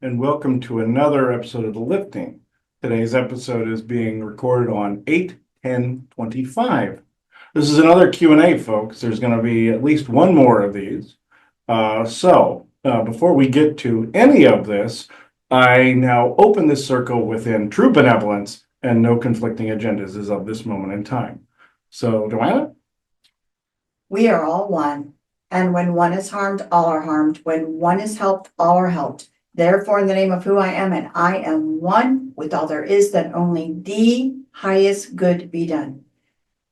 and welcome to another episode of The Lifting. Today's episode is being recorded on 8/10/25. This is another Q&A, folks. There's going to be at least one more of these. Before we get to any of this, I now open this circle within true benevolence and no conflicting agendas as of this moment in time. So, Joanna? We are all one, and when one is harmed, all are harmed. When one is helped, all are helped. Therefore, in the name of who I am, and I am one with all there is, that only the highest good be done.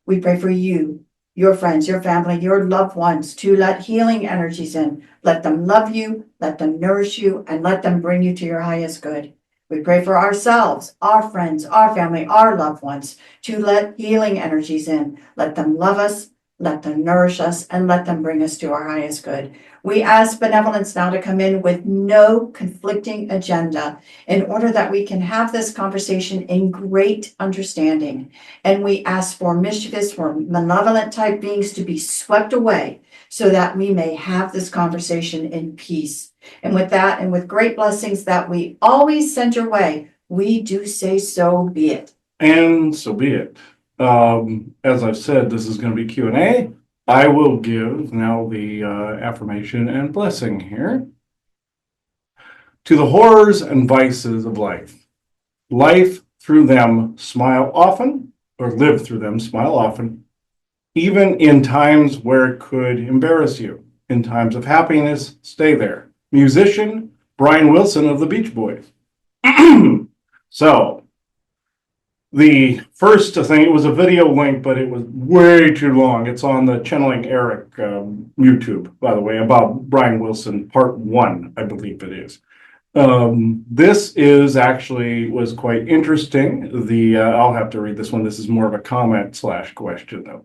We pray for you, your friends, your family, your loved ones, to let healing energies in. Let them love you, let them nourish you, and let them bring you to your highest good. We pray for ourselves, our friends, our family, our loved ones, to let healing energies in. Let them love us, let them nourish us, and let them bring us to our highest good. We ask benevolence now to come in with no conflicting agenda in order that we can have this conversation in great understanding. And we ask for mischievous, for malevolent type beings to be swept away so that we may have this conversation in peace. And with that, and with great blessings that we always send your way, we do say so be it. And so be it. As I've said, this is going to be Q&A. I will give now the affirmation and blessing here. To the horrors and vices of life, life through them smile often, or live through them smile often, even in times where it could embarrass you. In times of happiness, stay there. Musician Brian Wilson of the Beach Boys. So, the first thing, it was a video link, but it was way too long. It's on the Channeling Eric YouTube, by the way, about Brian Wilson, part 1, I believe it is. This is actually was quite interesting. I'll have to read this one. This is more of a comment / question, though.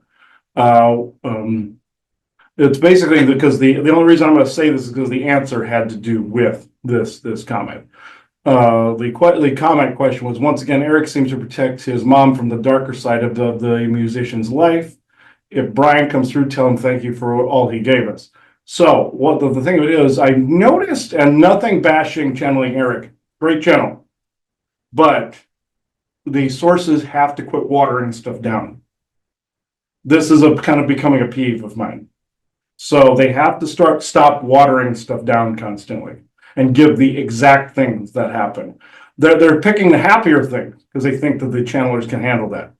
It's basically because the only reason I'm going to say this is because the answer had to do with this comment. The comment question was, once again, Eric seems to protect his mom from the darker side of the musician's life. If Brian comes through, tell him thank you for all he gave us. So what the thing of it is, I noticed, and nothing bashing Channeling Eric, great channel, but the sources have to quit watering stuff down. This is a kind of becoming a peeve of mine. So they have to stop watering stuff down constantly and give the exact things that happen. They're picking the happier things because they think that the channelers can handle that.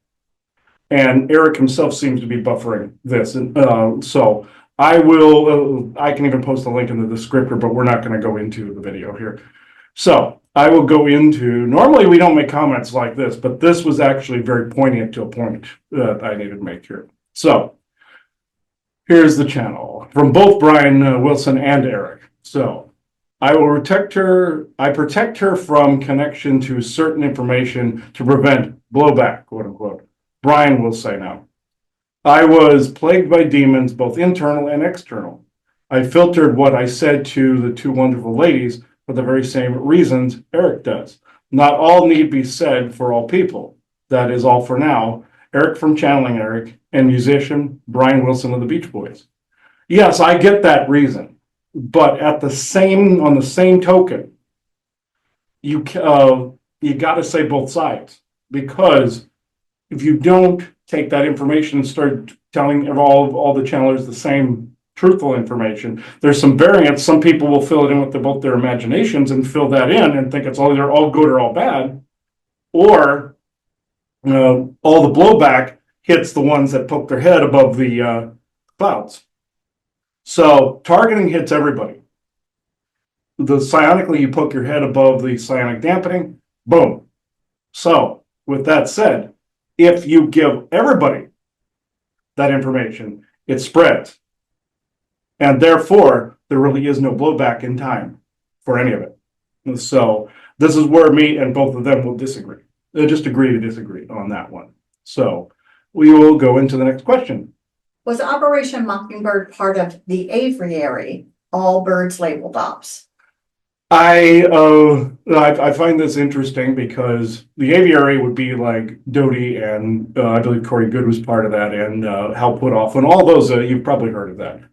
And Eric himself seems to be buffering this. And so I will, I can even post a link in the descriptor, but we're not going to go into the video here. So I will go into, normally we don't make comments like this, but this was actually very poignant to a point that I needed to make here. So here's the channel from both Brian Wilson and Eric. So, I will protect her. I protect her from connection to certain information to prevent blowback, quote unquote. Brian will say now. I was plagued by demons, both internal and external. I filtered what I said to the two wonderful ladies for the very same reasons Eric does. Not all need be said for all people. That is all for now. Eric from Channeling Eric and musician Brian Wilson of the Beach Boys. Yes, I get that reason. But on the same token, you got to say both sides, because if you don't take that information and start telling all the channelers the same truthful information, there's some variance. Some people will fill it in with both their imaginations and fill that in and think it's either all good or all bad, or all the blowback hits the ones that poke their head above the clouds. So targeting hits everybody. Psionically, you poke your head above the psionic dampening, boom. So with that said, if you give everybody that information, it spreads. And therefore, there really is no blowback in time for any of it. So this is where me and both of them will disagree. They'll just agree to disagree on that one. So we will go into the next question. Was Operation Mockingbird part of the aviary, all birds labeled ops? I find this interesting because the aviary would be like Doty, and I believe Corey Good was part of that, and Hal Puthoff, and all those, you've probably heard of that.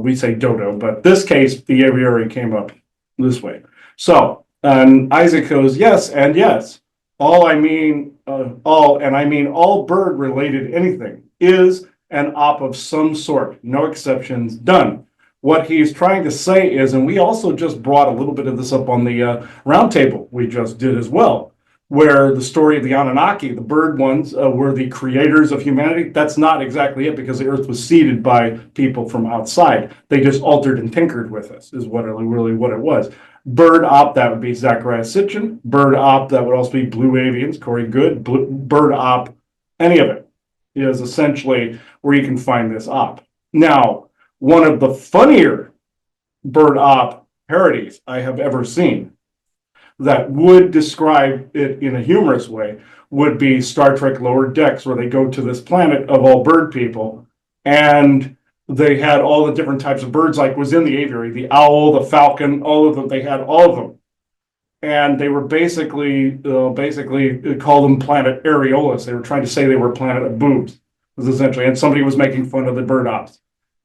We say Dodo, but this case, the aviary came up this way. So, and Isaac goes, yes, and yes. All I mean, all bird related anything is an op of some sort, no exceptions, done. What he's trying to say is, and we also just brought a little bit of this up on the roundtable we just did as well, where the story of the Anunnaki, the bird ones, were the creators of humanity. That's not exactly it, because the earth was seeded by people from outside. They just altered and tinkered with us, is really what it was. Bird op, that would be Zachariah Sitchin. Bird op, that would also be Blue Avians, Corey Good. Bird op, any of it is essentially where you can find this op. Now, one of the funnier bird op parodies I have ever seen that would describe it in a humorous way would be Star Trek Lower Decks, where they go to this planet of all bird people, and they had all the different types of birds, like was in the aviary, the owl, the falcon, all of them. They had all of them, and they were basically called them Planet Areolus. They were trying to say they were Planet of Boobs, was essentially, and somebody was making fun of the bird ops.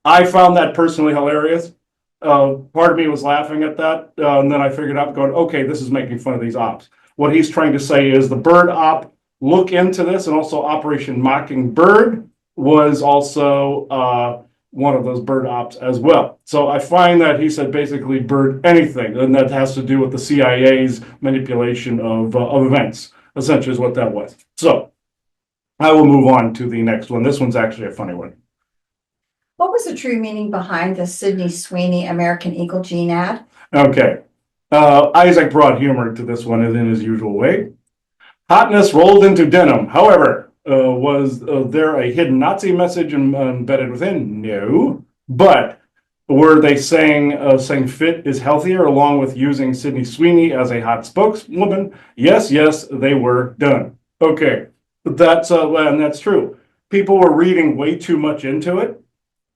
I found that personally hilarious. Part of me was laughing at that, and then I figured out, going, okay, this is making fun of these ops. What he's trying to say is the bird op, look into this, and also Operation Mockingbird was also one of those bird ops as well. So I find that he said basically bird anything, and that has to do with the CIA's manipulation of events, essentially is what that was. So I will move on to the next one. This one's actually a funny one. What was the true meaning behind the Sydney Sweeney American Eagle jean ad? Okay. Isaac brought humor to this one in his usual way. Hotness rolled into denim. However, was there a hidden Nazi message embedded within? No. But were they saying fit is healthier, along with using Sydney Sweeney as a hot spokeswoman? Yes, they were done. Okay. That's and that's true. People were reading way too much into it.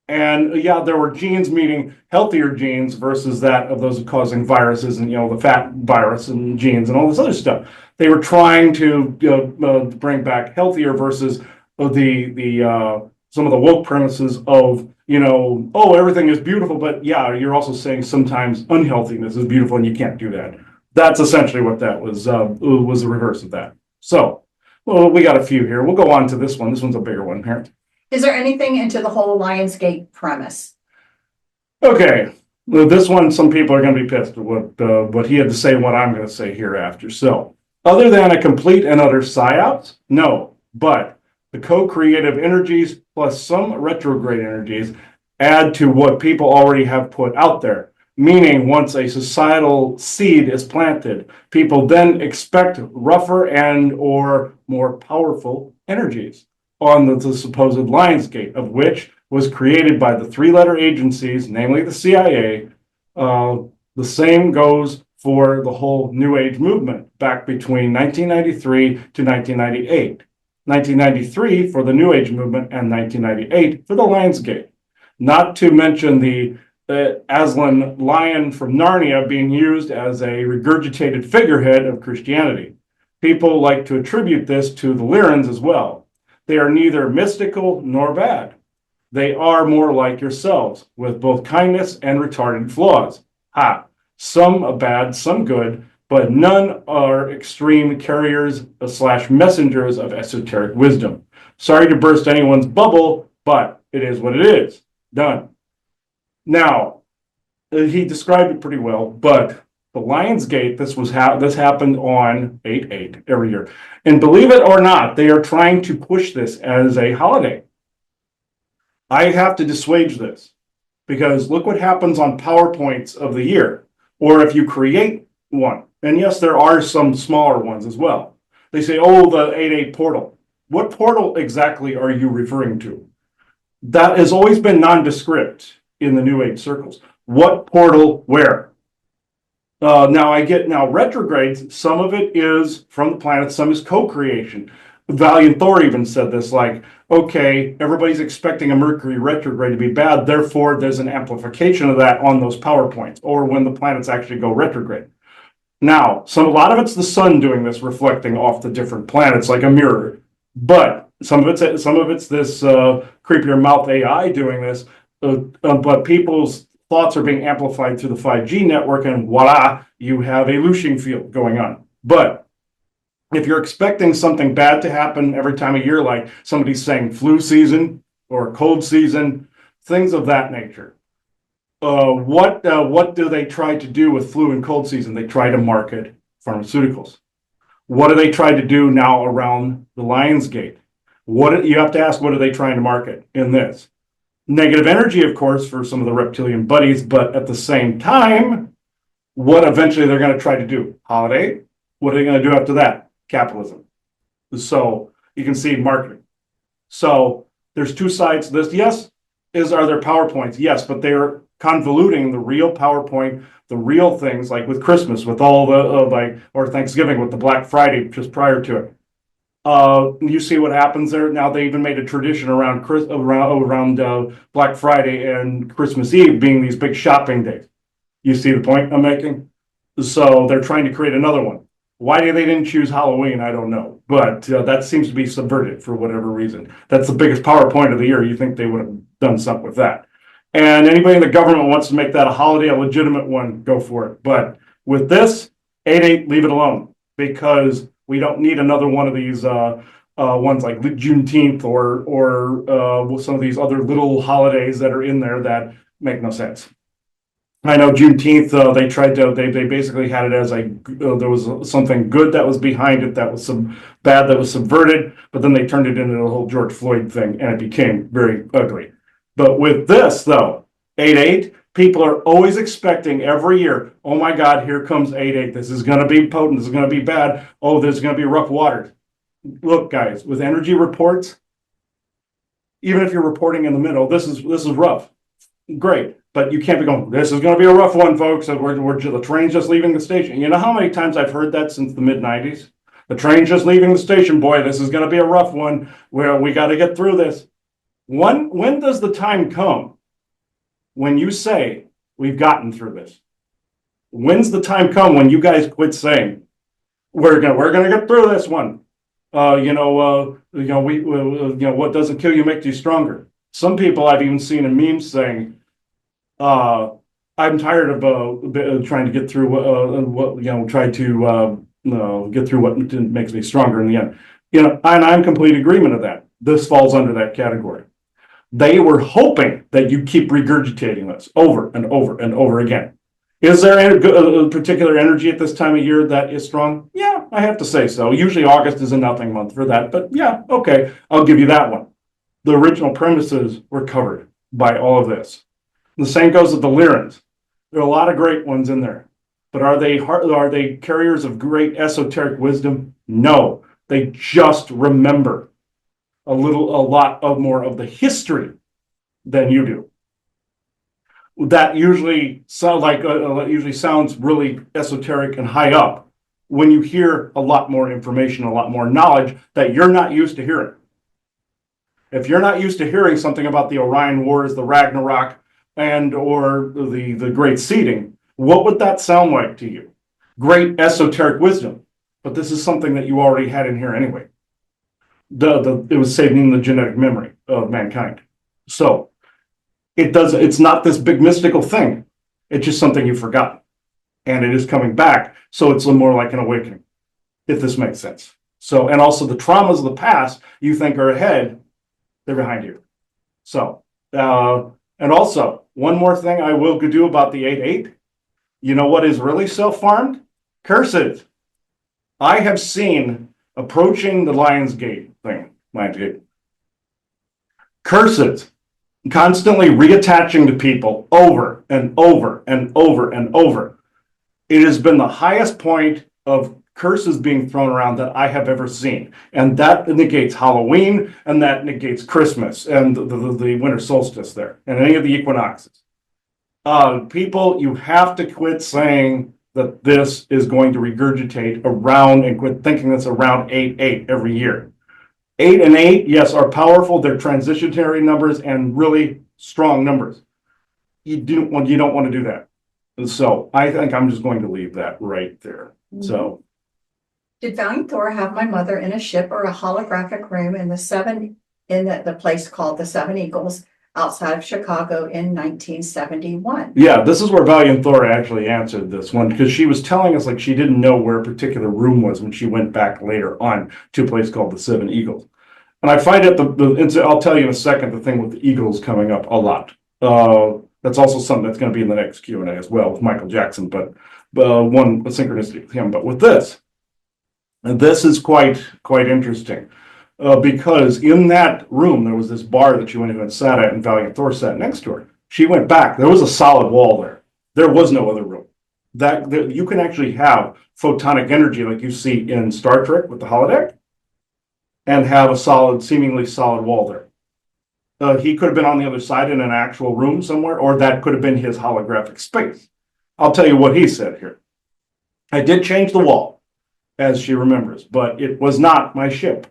And yeah, there were genes, meaning healthier genes versus that of those causing viruses and, the fat virus and genes and all this other stuff. They were trying to bring back healthier versus the some of the woke premises of, oh, everything is beautiful, but yeah, you're also saying sometimes unhealthiness is beautiful and you can't do that. That's essentially what that was the reverse of that. So, well, we got a few here. We'll go on to this one. This one's a bigger one here. Is there anything into the whole Lionsgate premise? Okay, well, this one, some people are going to be pissed at what he had to say and what I'm going to say hereafter. So, other than a complete and utter psyops, no, but the co-creative energies plus some retrograde energies add to what people already have put out there. Meaning, once a societal seed is planted, people then expect rougher and or more powerful energies on the supposed Lionsgate, of which was created by the three-letter agencies, namely the CIA. The same goes for the whole New Age movement back between 1993 to 1998. 1993 for the New Age movement and 1998 for the Lionsgate. Not to mention the Aslan lion from Narnia being used as a regurgitated figurehead of Christianity. People like to attribute this to the Lyrans as well. They are neither mystical nor bad. They are more like yourselves, with both kindness and retarded flaws. Some bad, some good, but none are extreme carriers / messengers of esoteric wisdom. Sorry to burst anyone's bubble, but it is what it is. Done. Now, he described it pretty well, but the Lionsgate, this happened on 8/8 every year. And believe it or not, they are trying to push this as a holiday. I have to dissuade this, because look what happens on PowerPoints of the year, or if you create one. And yes, there are some smaller ones as well. They say, oh, the 8/8 portal. What portal exactly are you referring to? That has always been nondescript in the New Age circles. What portal, where? Now retrogrades, some of it is from the planet, some is co-creation. Valiant Thor even said this, like, okay, everybody's expecting a Mercury retrograde to be bad, therefore there's an amplification of that on those PowerPoints, or when the planets actually go retrograde. Now, a lot of it's the sun doing this, reflecting off the different planets like a mirror, but some of it's this creepier mouth AI doing this, but people's thoughts are being amplified through the 5G network, and voila, you have a looshing field going on. But if you're expecting something bad to happen every time of year, like somebody's saying flu season or cold season, things of that nature, what do they try to do with flu and cold season? They try to market pharmaceuticals. What do they try to do now around the Lionsgate? What you have to ask, what are they trying to market in this? Negative energy, of course, for some of the reptilian buddies, but at the same time, what eventually they're going to try to do? Holiday. What are they going to do after that? Capitalism. So you can see marketing. So there's two sides to this. Yes, are there PowerPoints? Yes, but they're convoluting the real PowerPoint, the real things, like with Christmas, with all the or Thanksgiving with the Black Friday just prior to it. You see what happens there. Now they even made a tradition around Black Friday and Christmas Eve being these big shopping days. You see the point I'm making? So they're trying to create another one. Why they didn't choose Halloween, I don't know. But that seems to be subverted for whatever reason. That's the biggest PowerPoint of the year. You think they would have done something with that. And anybody in the government wants to make that a holiday, a legitimate one, go for it. But with this, 8/8, leave it alone. Because we don't need another one of these ones like Juneteenth or some of these other little holidays that are in there that make no sense. I know Juneteenth, they basically had it as there was something good that was behind it, that was some bad that was subverted, but then they turned it into the whole George Floyd thing and it became very ugly. But with this though, 8/8, people are always expecting every year, oh my God, here comes 8/8. This is going to be potent. This is going to be bad. Oh, there's going to be rough waters. Look, guys, with energy reports, even if you're reporting in the middle, this is rough. Great. But you can't be going, this is going to be a rough one, folks. The train's just leaving the station. You know how many times I've heard that since the mid-90s? The train's just leaving the station. Boy, this is going to be a rough one where we got to get through this. When does the time come when you say we've gotten through this? When's the time come when you guys quit saying we're gonna get through this one? What doesn't kill you makes you stronger. Some people I've even seen in memes saying, I'm tired of trying to get through get through what makes me stronger in the end. And I'm in complete agreement of that. This falls under that category. They were hoping that you keep regurgitating this over and over and over again. Is there a particular energy at this time of year that is strong? Yeah, I have to say so. Usually August is a nothing month for that, but yeah, okay, I'll give you that one. The original premises were covered by all of this. The same goes with the Lyrans. There are a lot of great ones in there, but are they carriers of great esoteric wisdom? No, they just remember a lot more of the history than you do. That usually sounds really esoteric and high up when you hear a lot more information, a lot more knowledge that you're not used to hearing. If you're not used to hearing something about the Orion Wars, the Ragnarok, or the Great Seeding, what would that sound like to you? Great esoteric wisdom, but this is something that you already had in here anyway. It was saving the genetic memory of mankind. So it's not this big mystical thing. It's just something you've forgotten. And it is coming back. So it's more like an awakening, if this makes sense. So, and also the traumas of the past you think are ahead, they're behind you. So, and also one more thing I will do about the 8/8. You know what is really self-farmed? Curses. I have seen approaching the Lionsgate, curses, constantly reattaching to people over and over and over and over. It has been the highest point of curses being thrown around that I have ever seen. And that negates Halloween, and that negates Christmas and the winter solstice there, and any of the equinoxes. People, you have to quit saying that this is going to regurgitate around and quit thinking that's around 8/8 every year. 8 and 8, yes, are powerful. They're transitionary numbers and really strong numbers. You don't want to do that. And so I think I'm just going to leave that right there. Mm-hmm. So, did Valiant Thor have my mother in a ship or a holographic room in the place called the Seven Eagles outside of Chicago in 1971. Yeah, this is where Valiant Thor actually answered this one because she was telling us like she didn't know where a particular room was when she went back later on to a place called the Seven Eagles. And I find it I'll tell you in a second the thing with the Eagles coming up a lot. That's also something that's going to be in the next Q&A as well with Michael Jackson, but a synchronicity with him. But with this, and this is quite interesting. Because in that room there was this bar that she went into and sat at, and Valiant Thor sat next to her. She went back. There was a solid wall there. There was no other room. You can actually have photonic energy like you see in Star Trek with the holodeck, and have a seemingly solid wall there. He could have been on the other side in an actual room somewhere, or that could have been his holographic space. I'll tell you what he said here. I did change the wall, as she remembers, but it was not my ship.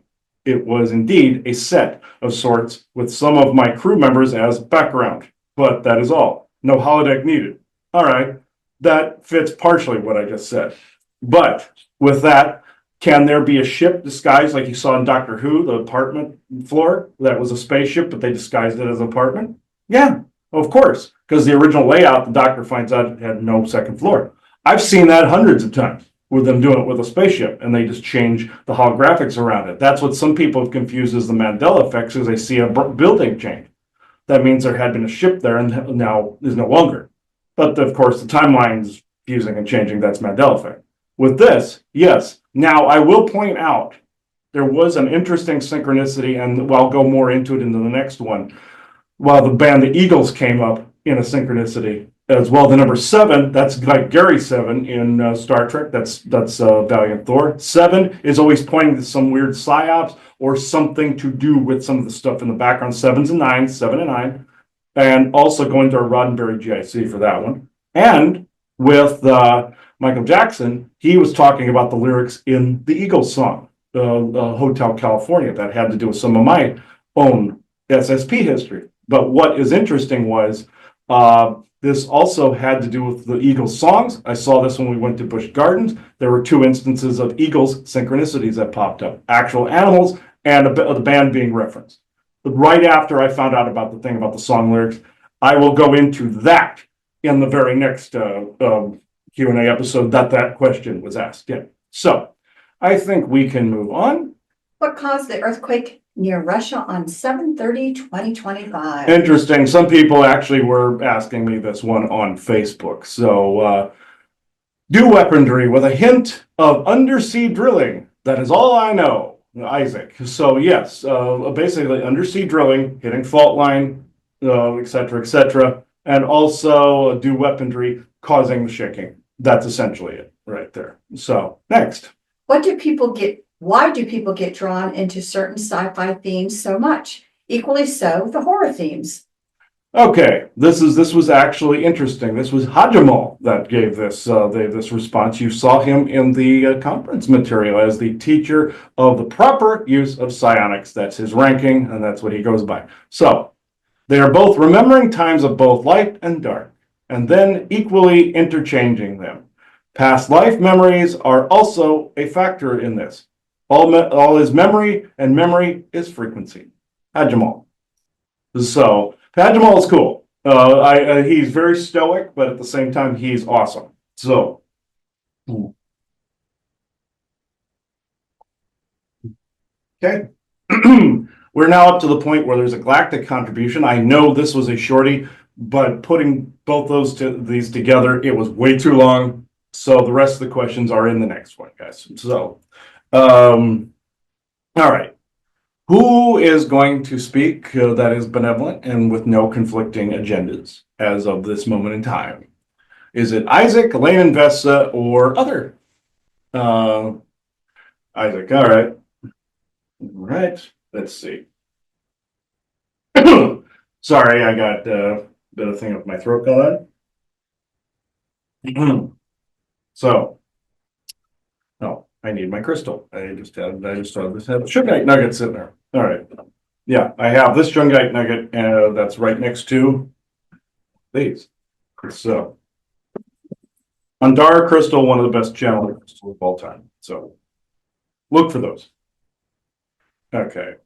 It was indeed a set of sorts with some of my crew members as background, but that is all. No holodeck needed. All right, that fits partially what I just said. But with that, can there be a ship disguised like you saw in Doctor Who, the apartment floor? That was a spaceship, but they disguised it as an apartment? Yeah, of course, because the original layout, the doctor finds out it had no second floor. I've seen that hundreds of times with them doing it with a spaceship, and they just change the holographics around it. That's what some people have confused as the Mandela effect, because they see a building change. That means there had been a ship there and now is no longer. But of course, the timeline's fusing and changing. That's Mandela effect. With this, yes. Now, I will point out there was an interesting synchronicity, and I'll go more into it into the next one. While the band The Eagles came up in a synchronicity as well. The number 7, that's like Gary 7 in Star Trek. That's Valiant Thor. 7 is always pointing to some weird psyops or something to do with some of the stuff in the background. 7's and 9's, 7 and 9, and also going to our Roddenberry GIC for that one. And with Michael Jackson, he was talking about the lyrics in the Eagles song, Hotel California, that had to do with some of my own SSP history. But what is interesting was this also had to do with the Eagles songs. I saw this when we went to Busch Gardens. There were 2 instances of Eagles synchronicities that popped up, actual animals and the band being referenced. But right after I found out about the thing about the song lyrics, I will go into that in the very next Q&A episode that question was asked in. So I think we can move on. What caused the earthquake near Russia on 7/30/2025? Interesting. Some people actually were asking me this one on Facebook. So, do weaponry with a hint of undersea drilling. That is all I know, Isaac. So, yes, basically undersea drilling, hitting fault line, et cetera, and also do weaponry causing the shaking. That's essentially it right there. So, next. Why do people get drawn into certain sci-fi themes so much? Equally so, the horror themes. Okay, this was actually interesting. This was Hajamal that gave this response. You saw him in the conference material as the teacher of the proper use of psionics. That's his ranking, and that's what he goes by. So, they are both remembering times of both light and dark, and then equally interchanging them. Past life memories are also a factor in this. All is memory, and memory is frequency. Hajamal. So, Hajamal is cool. He's very stoic, but at the same time, he's awesome. So, okay. We're now up to the point where there's a galactic contribution. I know this was a shorty, but putting both these together, it was way too long. So the rest of the questions are in the next one, guys. So, all right. Who is going to speak that is benevolent and with no conflicting agendas as of this moment in time? Is it Isaac, Elaine and Vessa, or other? Isaac, all right. All right, let's see. Sorry, I got a bit of thing up my throat going on. So, oh, I need my crystal. I just have Shungite nuggets in there. All right. Yeah, I have this Shungite nugget that's right next to these. So, Andara crystal, one of the best channeling crystals of all time. So, look for those. Okay.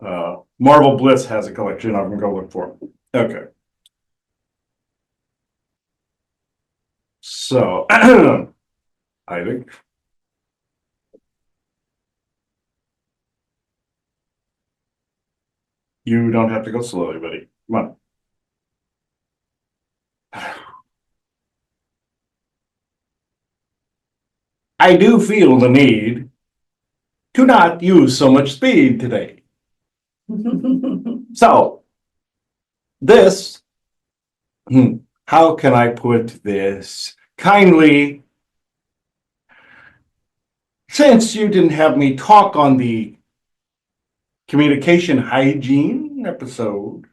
Marvel Bliss has a collection. I'm gonna go look for it. Okay. So, I think you don't have to go slowly, buddy. Come on. I do feel the need to not use so much speed today. So, this, how can I put this kindly? Since you didn't have me talk on the communication hygiene episode,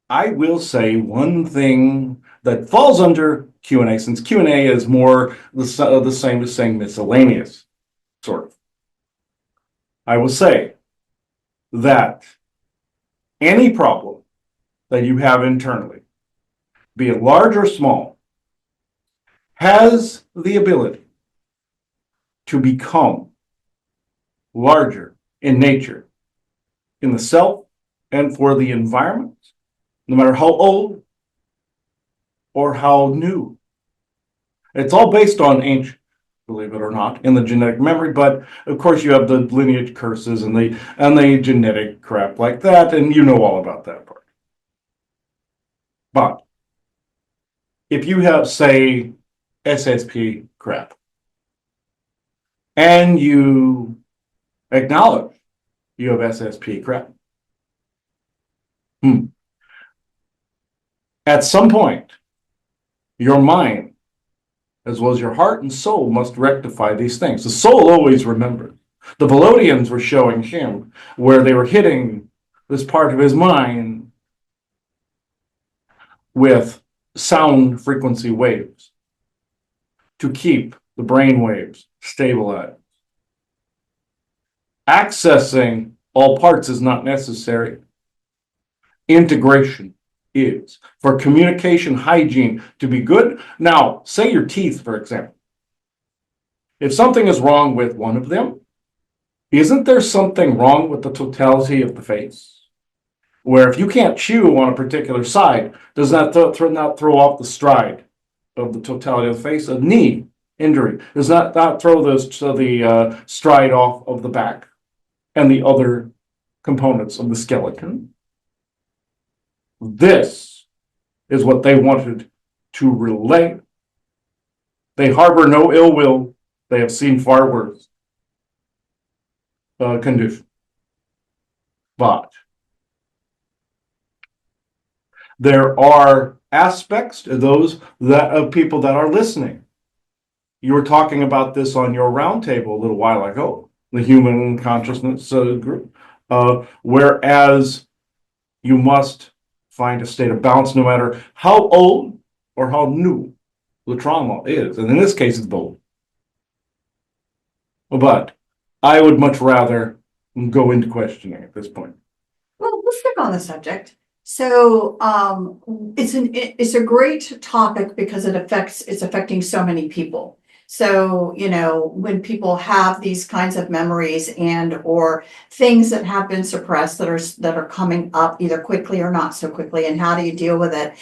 I will say one thing that falls under Q&A, since Q&A is more the same as saying miscellaneous, sort of. I will say that any problem that you have internally, be it large or small, has the ability to become larger in nature, in the self, and for the environment, no matter how old or how new. It's all based on ancient, believe it or not, in the genetic memory, but of course you have the lineage curses and the genetic crap like that, and you know all about that part. But if you have, say, SSP crap, and you acknowledge you have SSP crap, at some point, your mind, as well as your heart and soul, must rectify these things. The soul always remembers. The Velodians were showing him where they were hitting this part of his mind with sound frequency waves to keep the brain waves stabilized. Accessing all parts is not necessary. Integration is. For communication hygiene to be good. Now, say your teeth, for example. If something is wrong with one of them, isn't there something wrong with the totality of the face? Where if you can't chew on a particular side, does that not throw off the stride of the totality of the face? A knee injury does not throw the stride off of the back and the other components of the skeleton. This is what they wanted to relay. They harbor no ill will. They have seen far worse condition. But there are aspects to those that of people that are listening. You were talking about this on your roundtable a little while ago, the human consciousness group. Whereas you must find a state of balance no matter how old or how new the trauma is. And in this case, it's both. But I would much rather go into questioning at this point. Well, we'll stick on the subject. So it's a great topic because it's affecting so many people. So, when people have these kinds of memories and or things that have been suppressed that are coming up either quickly or not so quickly, and how do you deal with it?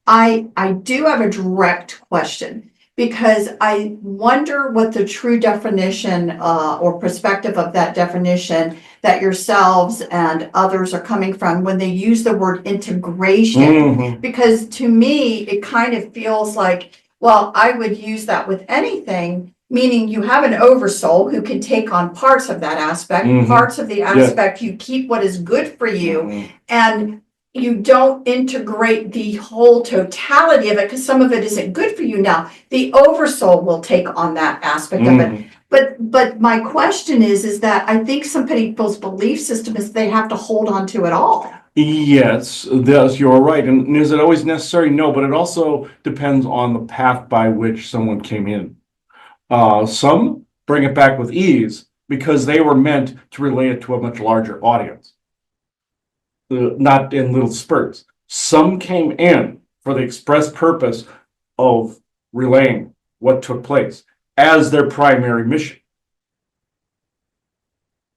I do have a direct question because I wonder what the true definition or perspective of that definition that yourselves and others are coming from when they use the word integration. Mm-hmm. Because to me, it kind of feels like, well, I would use that with anything, meaning you have an oversoul who can take on parts of that aspect, parts of the aspect, you keep what is good for you, and you don't integrate the whole totality of it because some of it isn't good for you. Now, the oversoul will take on that aspect of it. But my question is that I think some people's belief system is they have to hold on to it all. Yes, you're right. And is it always necessary? No, but it also depends on the path by which someone came in. Some bring it back with ease because they were meant to relay it to a much larger audience. Not in little spurts. Some came in for the express purpose of relaying what took place as their primary mission.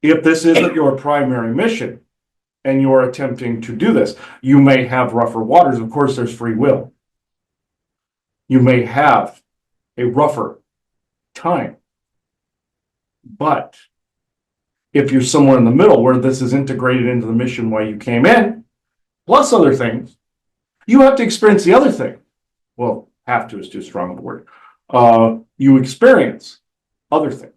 If this isn't your primary mission and you're attempting to do this, you may have rougher waters. Of course, there's free will. You may have a rougher time. But if you're somewhere in the middle where this is integrated into the mission why you came in, plus other things, you have to experience the other thing. Well, have to is too strong a word. You experience other things.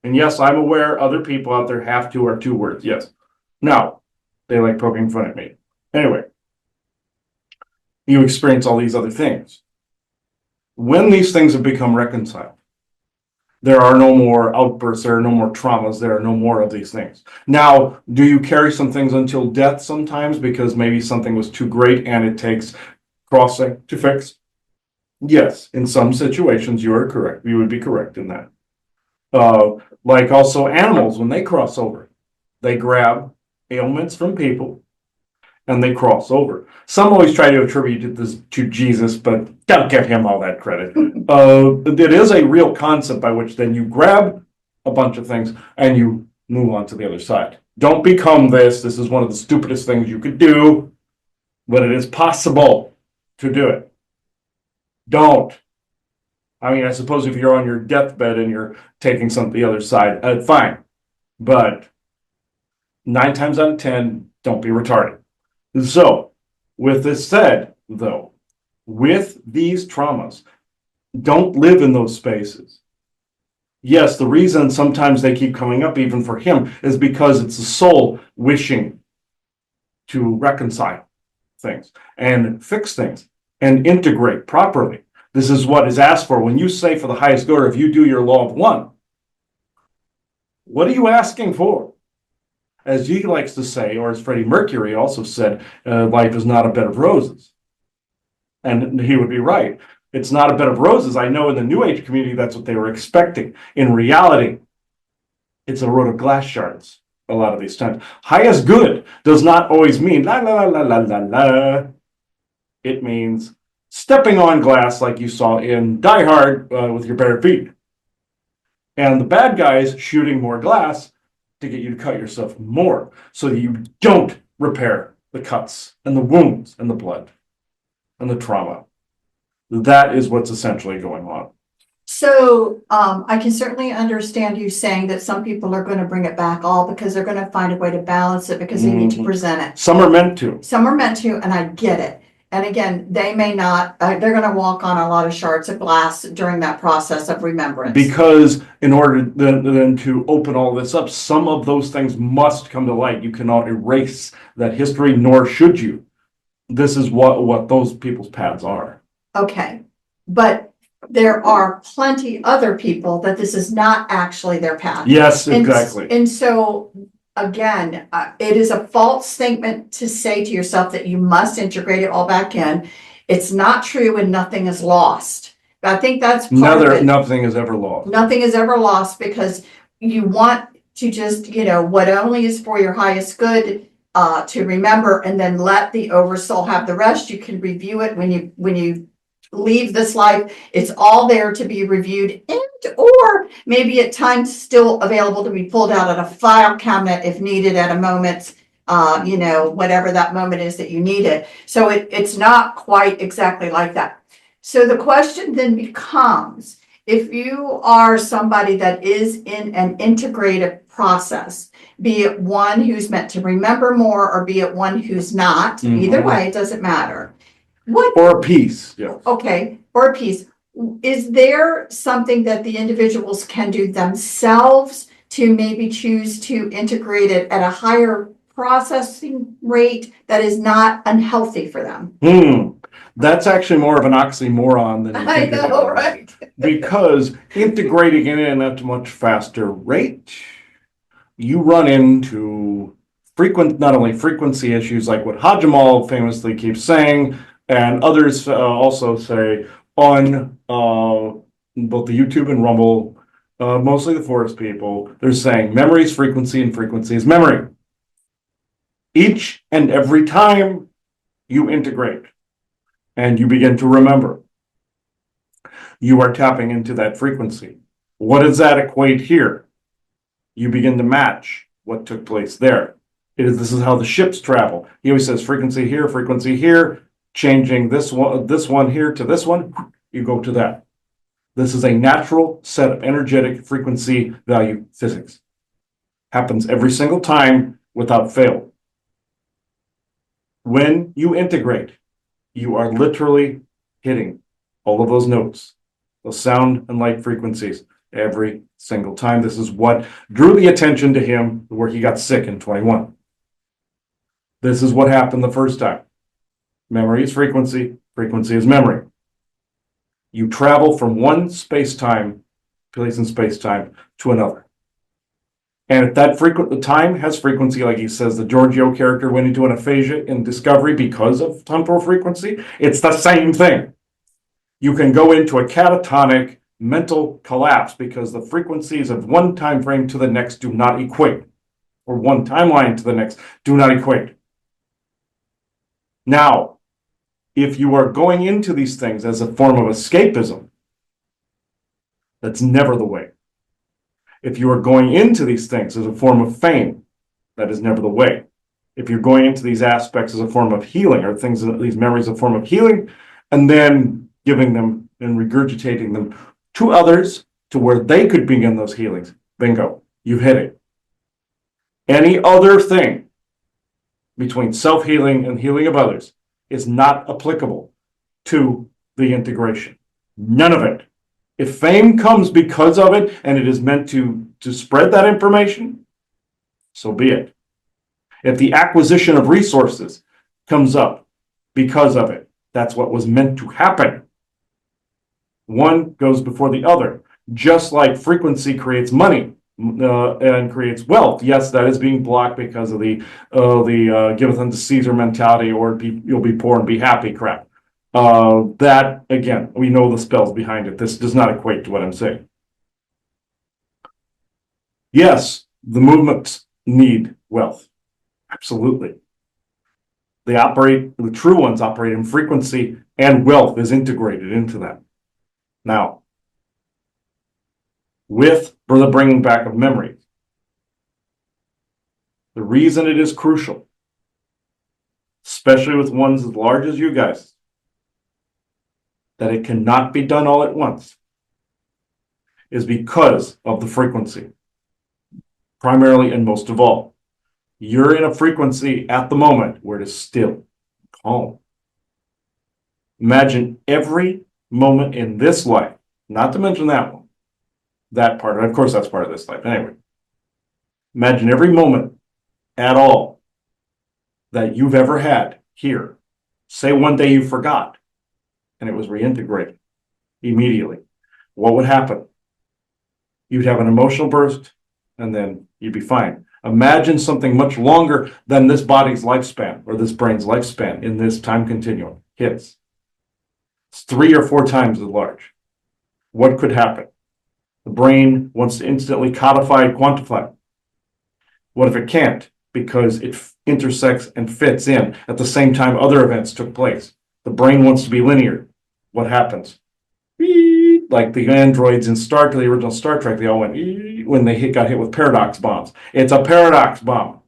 And yes, I'm aware other people out there have to are two words. Yes. Now, they like poking fun at me. Anyway, you experience all these other things. When these things have become reconciled, there are no more outbursts, there are no more traumas, there are no more of these things. Now, do you carry some things until death sometimes because maybe something was too great and it takes crossing to fix? Yes, in some situations you are correct. You would be correct in that. Like also animals, when they cross over, they grab ailments from people and they cross over. Some always try to attribute this to Jesus, but don't give him all that credit. It is a real concept by which then you grab a bunch of things and you move on to the other side. Don't become this. This is one of the stupidest things you could do, but it is possible to do it. Don't. I mean, I suppose if you're on your deathbed and you're taking something the other side, fine. But 9 times out of 10, don't be retarded. So, with this said, though, with these traumas, don't live in those spaces. Yes, the reason sometimes they keep coming up, even for him, is because it's the soul wishing to reconcile things and fix things and integrate properly. This is what is asked for. When you say for the highest good, or if you do your law of one, what are you asking for? As he likes to say, or as Freddie Mercury also said, life is not a bed of roses. And he would be right. It's not a bed of roses. I know in the New Age community, that's what they were expecting. In reality, it's a road of glass shards a lot of these times. Highest good does not always mean la la la la la la. It means stepping on glass like you saw in Die Hard with your bare feet. And the bad guys shooting more glass to get you to cut yourself more so that you don't repair the cuts and the wounds and the blood and the trauma. That is what's essentially going on. So I can certainly understand you saying that some people are going to bring it back all because they're going to find a way to balance it because they need to present it. Some are meant to. Some are meant to, and I get it. And again, they may not, they're going to walk on a lot of shards of glass during that process of remembrance. Because in order then to open all this up, some of those things must come to light. You cannot erase that history, nor should you. This is what those people's paths are. Okay, but there are plenty other people that this is not actually their path. Yes, exactly. And so again, it is a false statement to say to yourself that you must integrate it all back in. It's not true and nothing is lost. I think that's part of it. Nothing is ever lost. Nothing is ever lost because you want to just, what only is for your highest good to remember, and then let the oversoul have the rest. You can review it when you leave this life. It's all there to be reviewed, and or maybe at times still available to be pulled out of a file cabinet if needed at a moment, whatever that moment is that you need it. So it's not quite exactly like that. So the question then becomes, if you are somebody that is in an integrative process, be it one who's meant to remember more or be it one who's not, either way, it doesn't matter. Or a piece, yeah. Okay, or a piece. Is there something that the individuals can do themselves to maybe choose to integrate it at a higher processing rate that is not unhealthy for them? That's actually more of an oxymoron than you think. I know, right? Because integrating it in at a much faster rate, you run into not only frequency issues like what Hajamal famously keeps saying, and others also say on both the YouTube and Rumble, mostly the forest people, they're saying memory is frequency and frequency is memory. Each and every time you integrate and you begin to remember, you are tapping into that frequency. What does that equate here? you begin to match what took place there. This is how the ships travel. He always says frequency here, changing this one here to this one, you go to that. This is a natural set of energetic frequency value physics. Happens every single time without fail. When you integrate, you are literally hitting all of those notes, those sound and light frequencies every single time. This is what drew the attention to him where he got sick in 21. This is what happened the first time. Memory is frequency, frequency is memory. You travel from one space-time, place in space-time, to another. And if the time has frequency, like he says, the Giorgio character went into an aphasia in Discovery because of temporal frequency, it's the same thing. You can go into a catatonic mental collapse because the frequencies of one time frame to the next do not equate, or one timeline to the next do not equate. Now, if you are going into these things as a form of escapism, that's never the way. If you are going into these things as a form of fame, that is never the way. If you're going into these aspects as a form of healing, or these memories as a form of healing, and then giving them and regurgitating them to others to where they could begin those healings, bingo, you've hit it. Any other thing between self-healing and healing of others is not applicable to the integration. None of it. If fame comes because of it, and it is meant to spread that information, so be it. If the acquisition of resources comes up because of it, that's what was meant to happen. One goes before the other. Just like frequency creates money and creates wealth. Yes, that is being blocked because of the giveth unto Caesar mentality, or you'll be poor and be happy crap. That, again, we know the spells behind it. This does not equate to what I'm saying. Yes, the movements need wealth. Absolutely. The true ones operate in frequency, and wealth is integrated into that. Now, with the bringing back of memory, the reason it is crucial, especially with ones as large as you guys, that it cannot be done all at once, is because of the frequency. Primarily and most of all, you're in a frequency at the moment where it is still, calm. Imagine every moment in this life, not to mention that one, that part, of course that's part of this life, anyway. Imagine every moment at all that you've ever had here. Say one day you forgot, and it was reintegrated immediately. What would happen? You'd have an emotional burst, and then you'd be fine. Imagine something much longer than this body's lifespan, or this brain's lifespan in this time continuum hits. It's 3 or 4 times as large. What could happen? The brain wants to instantly codify and quantify. What if it can't? Because it intersects and fits in at the same time other events took place. The brain wants to be linear. What happens? Like the androids in the original Star Trek, they all went when they got hit with paradox bombs. It's a paradox bomb.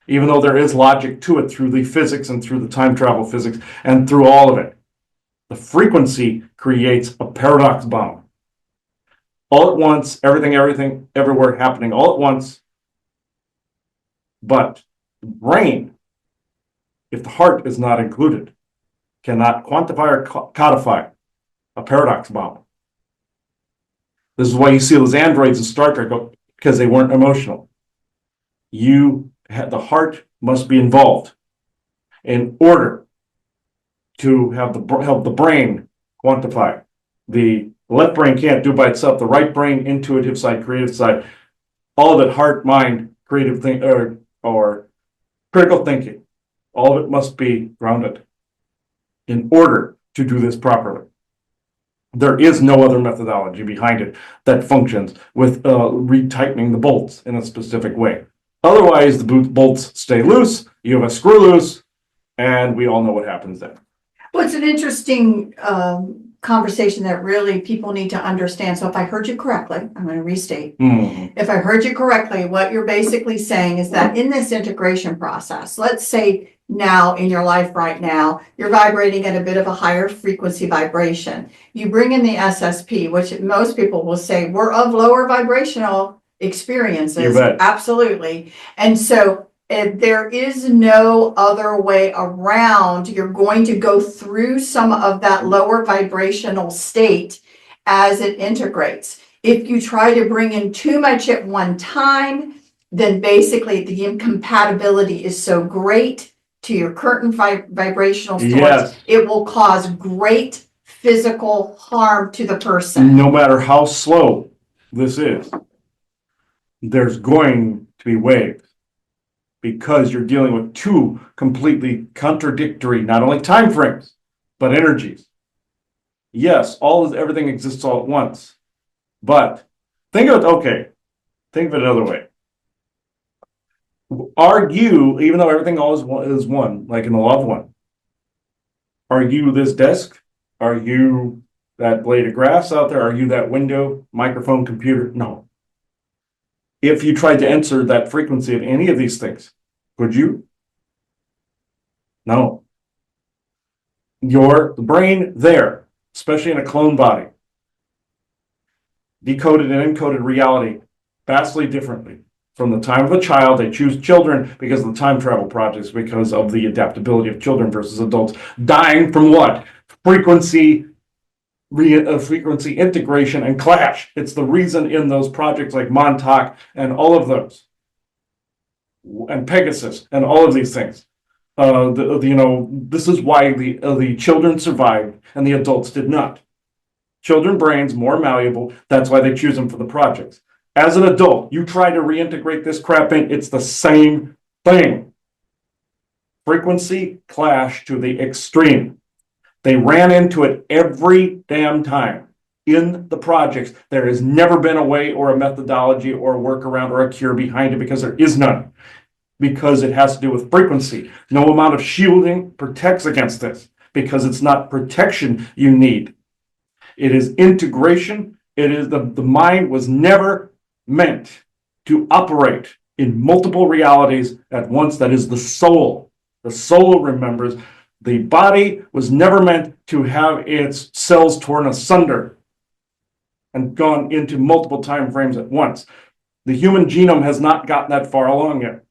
Even though there is logic to it through the physics and through the time travel physics and through all of it. The frequency creates a paradox bomb. All at once, everything, everywhere happening all at once. But the brain, if the heart is not included, cannot quantify or codify a paradox bomb. This is why you see those androids in Star Trek, because they weren't emotional. The heart must be involved in order to help the brain quantify. The left brain can't do it by itself. The right brain, intuitive side, creative side, all of it, heart, mind, creative thing, or critical thinking, all of it must be grounded in order to do this properly. There is no other methodology behind it that functions with retightening the bolts in a specific way. Otherwise, the bolts stay loose, you have a screw loose, and we all know what happens then. Well, it's an interesting conversation that really people need to understand. So if I heard you correctly, I'm going to restate. Hmm. If I heard you correctly, what you're basically saying is that in this integration process, let's say now in your life right now, you're vibrating at a bit of a higher frequency vibration. You bring in the SSP, which most people will say we're of lower vibrational experiences. You bet. Absolutely. And so if there is no other way around, you're going to go through some of that lower vibrational state as it integrates. If you try to bring in too much at one time, then basically the incompatibility is so great to your current vibrational source, Yes. it will cause great physical harm to the person. No matter how slow this is, there's going to be waves because you're dealing with two completely contradictory, not only time frames, but energies. Yes, everything exists all at once, but think of it another way. Are you, even though everything always is one, like in the law of one, are you this desk? Are you that blade of grass out there? Are you that window, microphone, computer? No. If you tried to enter that frequency of any of these things, could you? No. Your brain there, especially in a clone body, decoded and encoded reality vastly differently. From the time of a child, they choose children because of the time travel projects, because of the adaptability of children versus adults. Dying from what? Frequency integration and clash. It's the reason in those projects like Montauk and all of those, and Pegasus and all of these things. This is why the children survived and the adults did not. Children brains more malleable. That's why they choose them for the projects. As an adult, you try to reintegrate this crap in, it's the same thing. Frequency clash to the extreme. They ran into it every damn time in the projects. There has never been a way or a methodology or a workaround or a cure behind it, because there is none. Because it has to do with frequency. No amount of shielding protects against this, because it's not protection you need. It is integration. It is the mind was never meant to operate in multiple realities at once. That is the soul. The soul remembers. The body was never meant to have its cells torn asunder and gone into multiple time frames at once. The human genome has not gotten that far along yet.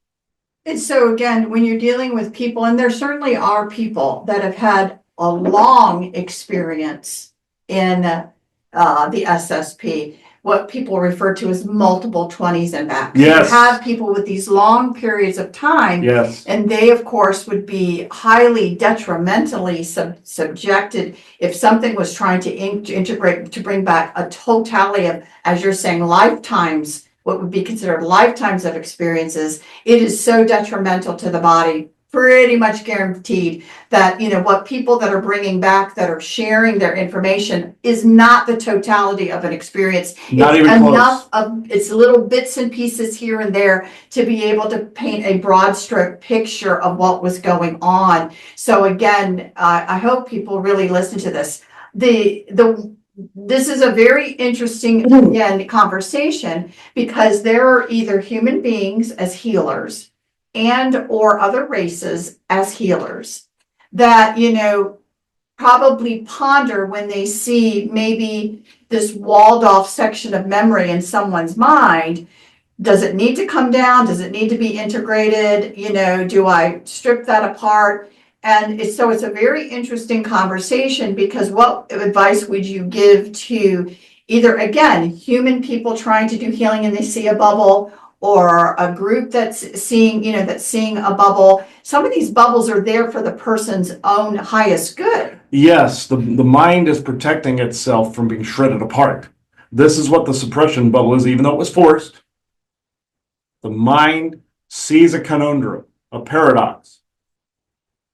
And so again, when you're dealing with people, and there certainly are people that have had a long experience in the SSP, what people refer to as multiple 20s and back. Yes. You have people with these long periods of time, Yes. and they, of course, would be highly detrimentally subjected if something was trying to integrate, to bring back a totality of, as you're saying, lifetimes, what would be considered lifetimes of experiences. It is so detrimental to the body, pretty much guaranteed that, what people that are bringing back, that are sharing their information, is not the totality of an experience. Not it's even enough close. of, it's little bits and pieces here and there to be able to paint a broad stroke picture of what was going on. So again, I hope people really listen to this. This is a very interesting, again, conversation, because there are either human beings as healers and or other races as healers that, probably ponder when they see maybe this walled off section of memory in someone's mind. Does it need to come down? Does it need to be integrated? Do I strip that apart? And so it's a very interesting conversation, because what advice would you give to either, again, human people trying to do healing and they see a bubble, or a group that's seeing a bubble? Some of these bubbles are there for the person's own highest good. Yes, the mind is protecting itself from being shredded apart. This is what the suppression bubble is, even though it was forced. The mind sees a conundrum, a paradox.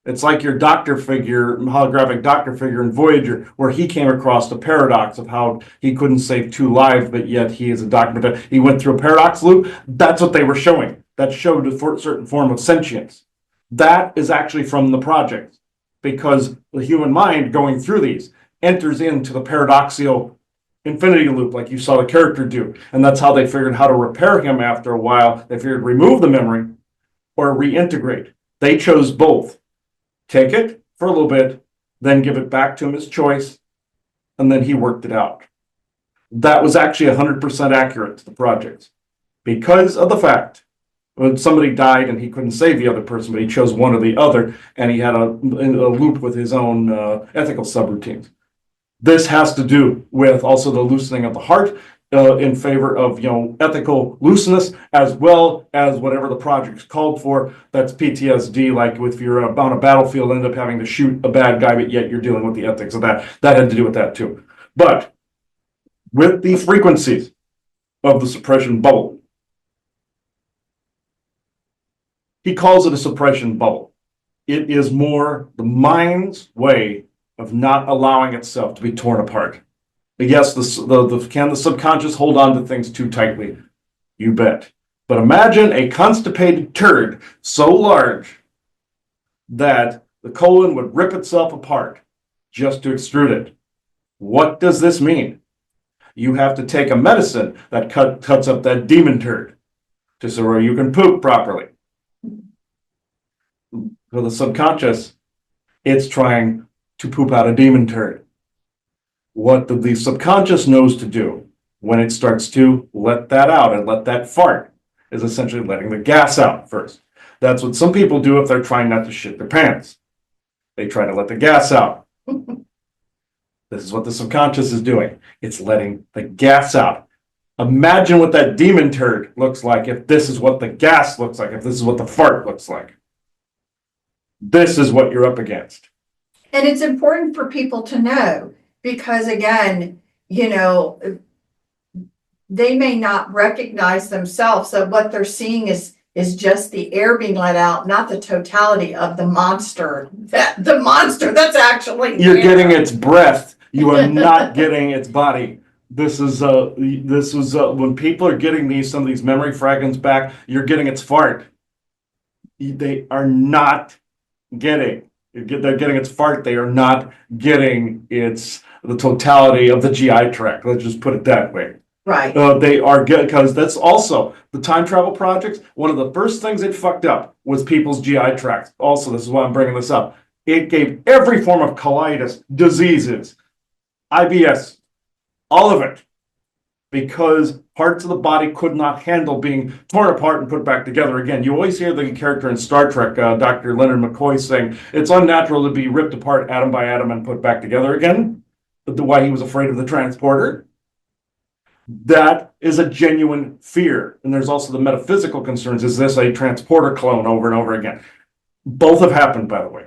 It's like your doctor figure, holographic doctor figure in Voyager, where he came across the paradox of how he couldn't save 2 lives, but yet he is a doctor. But he went through a paradox loop. That's what they were showing. That showed a certain form of sentience. That is actually from the project, because the human mind going through these enters into the paradoxical infinity loop like you saw the character do. And that's how they figured how to repair him after a while. They figured remove the memory or reintegrate. They chose both. Take it for a little bit, then give it back to him as choice, and then he worked it out. That was actually 100% accurate to the project because of the fact when somebody died and he couldn't save the other person, but he chose one or the other, and he had a loop with his own ethical subroutines. This has to do with also the loosening of the heart in favor of ethical looseness, as well as whatever the project's called for. That's PTSD, like if you're on a battlefield, end up having to shoot a bad guy, but yet you're dealing with the ethics of that. That had to do with that too. But with the frequencies of the suppression bubble, he calls it a suppression bubble. It is more the mind's way of not allowing itself to be torn apart. Yes, can the subconscious hold on to things too tightly? You bet. But imagine a constipated turd so large that the colon would rip itself apart just to extrude it. What does this mean? You have to take a medicine that cuts up that demon turd to so where you can poop properly. For the subconscious, it's trying to poop out a demon turd. What the subconscious knows to do when it starts to let that out and let that fart is essentially letting the gas out first. That's what some people do if they're trying not to shit their pants. They try to let the gas out. This is what the subconscious is doing. It's letting the gas out. Imagine what that demon turd looks like if this is what the gas looks like, if this is what the fart looks like. This is what you're up against. And it's important for people to know because, again, they may not recognize themselves that what they're seeing is just the air being let out, not the totality of the monster. The monster that's actually you're getting its breath. You are not getting its body. This is when people are getting some of these memory fragments back, you're getting its fart. They are not getting. They're getting its fart. They are not getting the totality of the GI tract. Let's just put it that way. Right. They are good because that's also the time travel projects. One of the first things it fucked up was people's GI tracts. Also, this is why I'm bringing this up. It gave every form of colitis, diseases, IBS, all of it, because parts of the body could not handle being torn apart and put back together again. You always hear the character in Star Trek, Dr. Leonard McCoy, saying it's unnatural to be ripped apart atom by atom and put back together again. Why he was afraid of the transporter. That is a genuine fear. And there's also the metaphysical concerns. Is this a transporter clone over and over again? Both have happened, by the way.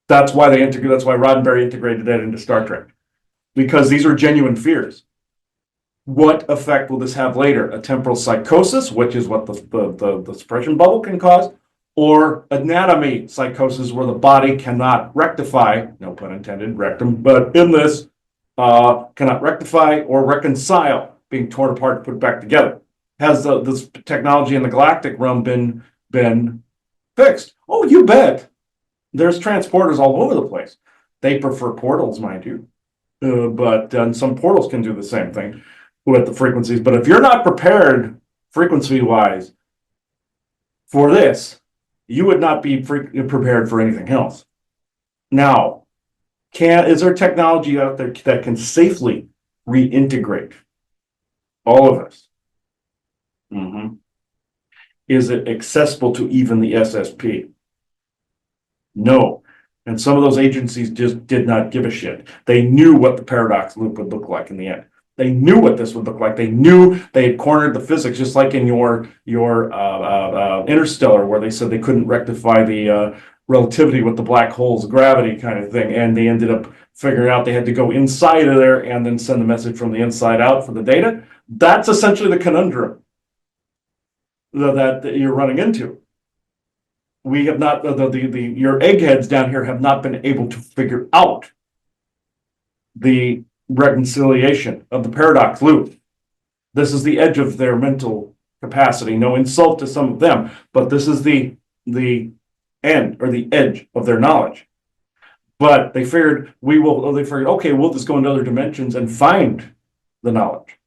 That's why that's why Roddenberry integrated that into Star Trek. Because these are genuine fears. What effect will this have later? A temporal psychosis, which is what the suppression bubble can cause, or anatomy psychosis where the body cannot rectify, no pun intended, rectum, but in this, cannot rectify or reconcile being torn apart and put back together. Has this technology in the galactic realm been fixed? Oh, you bet. There's transporters all over the place. They prefer portals, mind you. But some portals can do the same thing with the frequencies. But if you're not prepared frequency-wise for this, you would not be prepared for anything else. Now, is there technology out there that can safely reintegrate all of us? Mm-hmm. Is it accessible to even the SSP? No. And some of those agencies just did not give a shit. They knew what the paradox loop would look like in the end. They knew what this would look like. They knew they had cornered the physics, just like in your Interstellar, where they said they couldn't rectify the relativity with the black holes, gravity kind of thing. And they ended up figuring out they had to go inside of there and then send the message from the inside out for the data. That's essentially the conundrum that you're running into. We have not, your eggheads down here have not been able to figure out the reconciliation of the paradox loop. This is the edge of their mental capacity. No insult to some of them, but this is the end or the edge of their knowledge. But they figured okay, we'll just go into other dimensions and find the knowledge,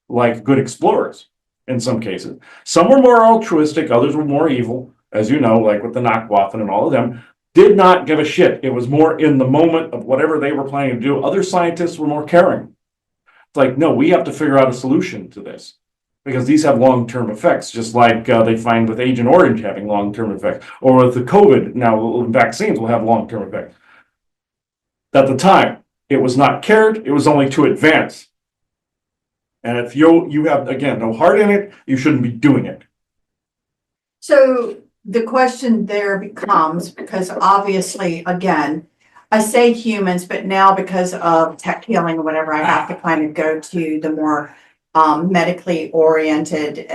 like good explorers in some cases. Some were more altruistic, others were more evil, as you know, like with the Nakwaffen and all of them, did not give a shit. It was more in the moment of whatever they were planning to do. Other scientists were more caring. It's like, no, we have to figure out a solution to this because these have long-term effects, just like they find with Agent Orange having long-term effects, or with the COVID, now vaccines will have long-term effects. At the time, it was not cared, it was only to advance. And if you have, again, no heart in it, you shouldn't be doing it. So the question there becomes, because obviously, again, I say humans, but now because of tech healing or whatever, I have to kind of go to the more medically oriented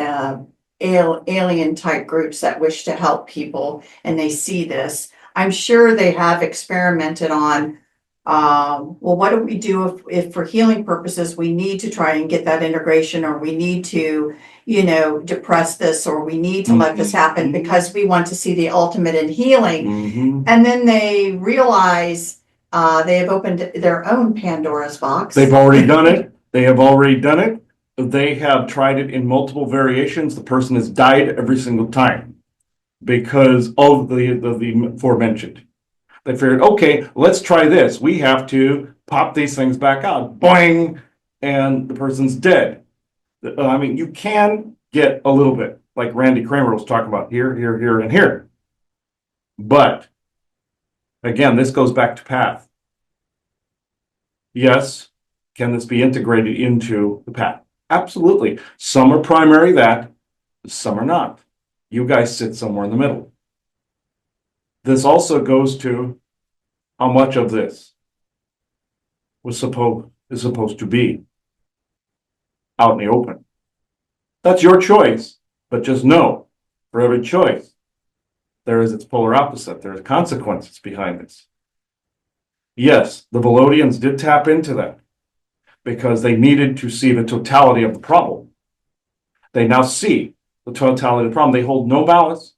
alien type groups that wish to help people, and they see this. I'm sure they have experimented on, well, what do we do if for healing purposes we need to try and get that integration, or we need to, depress this, or we need to let this happen because we want to see the ultimate in healing. And then they realize they have opened their own Pandora's box. They've already done it. They have already done it. They have tried it in multiple variations. The person has died every single time because of the aforementioned. They figured, okay, let's try this. We have to pop these things back out. Boing! And the person's dead. I mean, you can get a little bit, like Randy Kramer was talking about, here, and here. But, again, this goes back to path. Yes, can this be integrated into the path? Absolutely. Some are primary that, some are not. You guys sit somewhere in the middle. This also goes to how much of this is supposed to be out in the open. That's your choice, but just know, for every choice, there is its polar opposite. There are consequences behind this. Yes, the Velodians did tap into that because they needed to see the totality of the problem. They now see the totality of the problem. They hold no malice.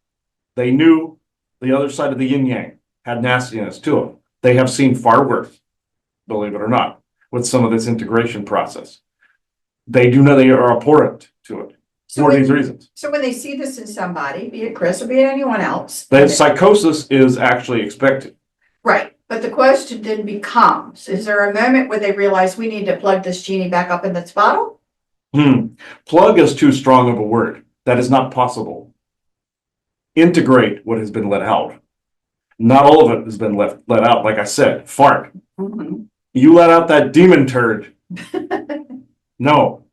They knew the other side of the yin-yang had nastiness to them. They have seen far worse, believe it or not, with some of this integration process. They do know they are abhorrent to it for these reasons. So when they see this in somebody, be it Chris or be it anyone else. The psychosis is actually expected. Right. But the question then becomes, is there a moment where they realize we need to plug this genie back up in this bottle? Plug is too strong of a word. That is not possible. Integrate what has been let out. Not all of it has been let out. Like I said, fart. You let out that demon turd. No.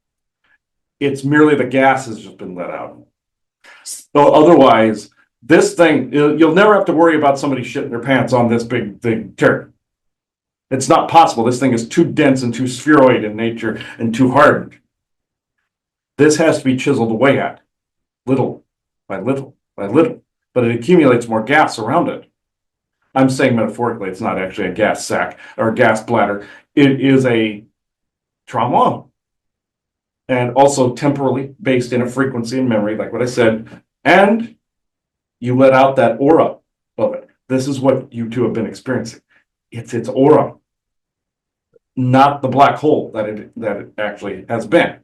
It's merely the gas has just been let out. So otherwise, this thing, you'll never have to worry about somebody shitting their pants on this big turd. It's not possible. This thing is too dense and too spheroid in nature and too hardened. This has to be chiseled away at, little by little by little, but it accumulates more gas around it. I'm saying metaphorically, it's not actually a gas sac or a gas bladder. It is a trauma, and also temporally based in a frequency and memory, like what I said, and you let out that aura of it. This is what you two have been experiencing. It's its aura, not the black hole that it actually has been.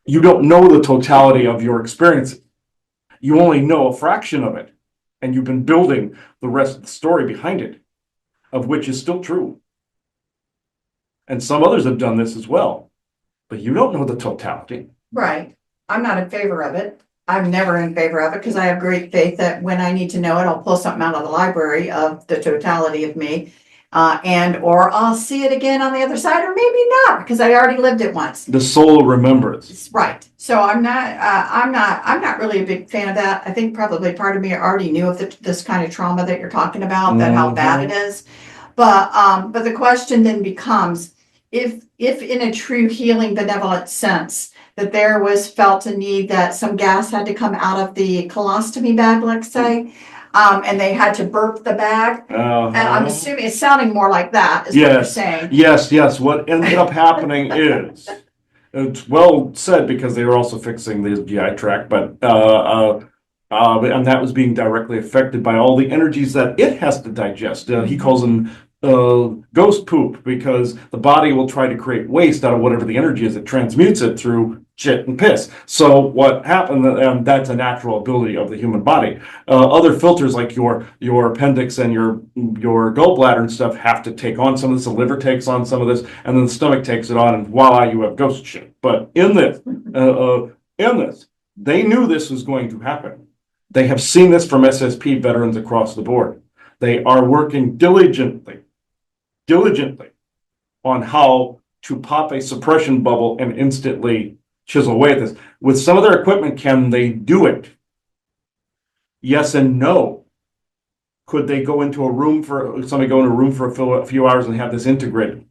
You don't know the totality of your experiences. You only know a fraction of it, and you've been building the rest of the story behind it, of which is still true. And some others have done this as well, but you don't know the totality. Right. I'm not in favor of it. I'm never in favor of it because I have great faith that when I need to know it, I'll pull something out of the library of the totality of me, or I'll see it again on the other side, or maybe not because I already lived it once. The soul remembers. Right. So I'm not really a big fan of that. I think probably part of me already knew of this kind of trauma that you're talking about, that how bad it is. But the question then becomes, if in a true healing benevolent sense, that there was felt a need that some gas had to come out of the colostomy bag, let's say, and they had to burp the bag. And I'm assuming it's sounding more like that is what you're saying. Yes. What ended up happening is, it's well said because they were also fixing the GI tract, but And that was being directly affected by all the energies that it has to digest. He calls them ghost poop, because the body will try to create waste out of whatever the energy is. It transmutes it through shit and piss. So what happened, that's a natural ability of the human body. Other filters like your appendix and your gallbladder and stuff have to take on some of this. The liver takes on some of this, and then the stomach takes it on, and voila, you have ghost shit. But in this, they knew this was going to happen. They have seen this from SSP veterans across the board. They are working diligently on how to pop a suppression bubble and instantly chisel away at this. With some of their equipment, can they do it? Yes and no. Could they go into a room for a few hours and have this integrated?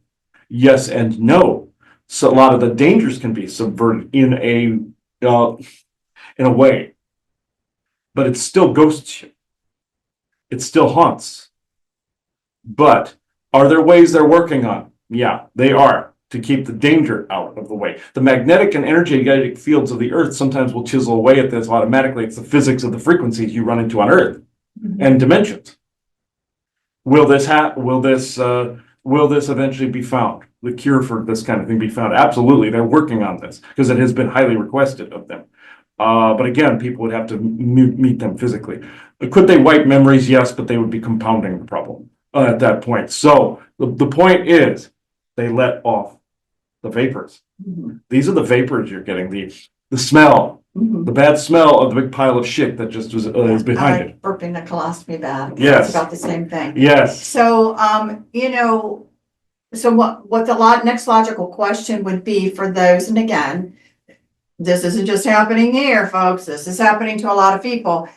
Yes and no. So a lot of the dangers can be subverted in a way. But it's still ghost shit. It still haunts. But are there ways they're working on? Yeah, they are, to keep the danger out of the way. The magnetic and energetic fields of the earth sometimes will chisel away at this automatically. It's the physics of the frequencies you run into on earth and dimensions. Will this eventually be found? The cure for this kind of thing be found? Absolutely. They're working on this because it has been highly requested of them. But again, people would have to meet them physically. Could they wipe memories? Yes, but they would be compounding the problem at that point. So the point is, they let off the vapors. These are the vapors you're getting, the smell, the bad smell of the big pile of shit that just is behind it. Burping the colostomy bag. Yes. It's about the same thing. Yes. So, so what the next logical question would be for those, and again, this isn't just happening here, folks. This is happening to a lot of people.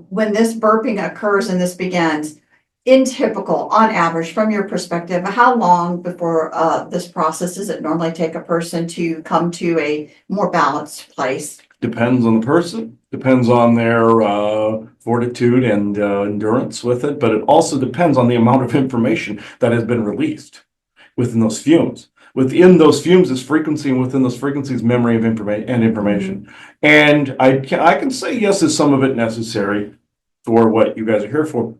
When this burping occurs and this begins, in typical, on average, from your perspective, how long before this process does it normally take a person to come to a more balanced place? Depends on the person, depends on their fortitude and endurance with it, but it also depends on the amount of information that has been released within those fumes. Within those fumes is frequency, and within those frequencies, memory of information. And I can say yes, is some of it necessary for what you guys are here for.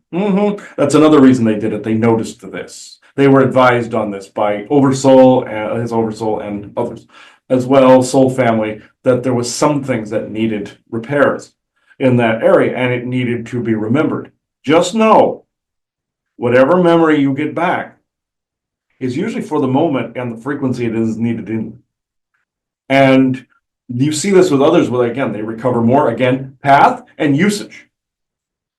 That's another reason they did it. They noticed this. They were advised on this by Oversoul, his Oversoul, and others as well, Soul Family, that there was some things that needed repairs in that area, and it needed to be remembered. Just know, whatever memory you get back is usually for the moment and the frequency it is needed in. And you see this with others where, again, they recover more. Again, path and usage.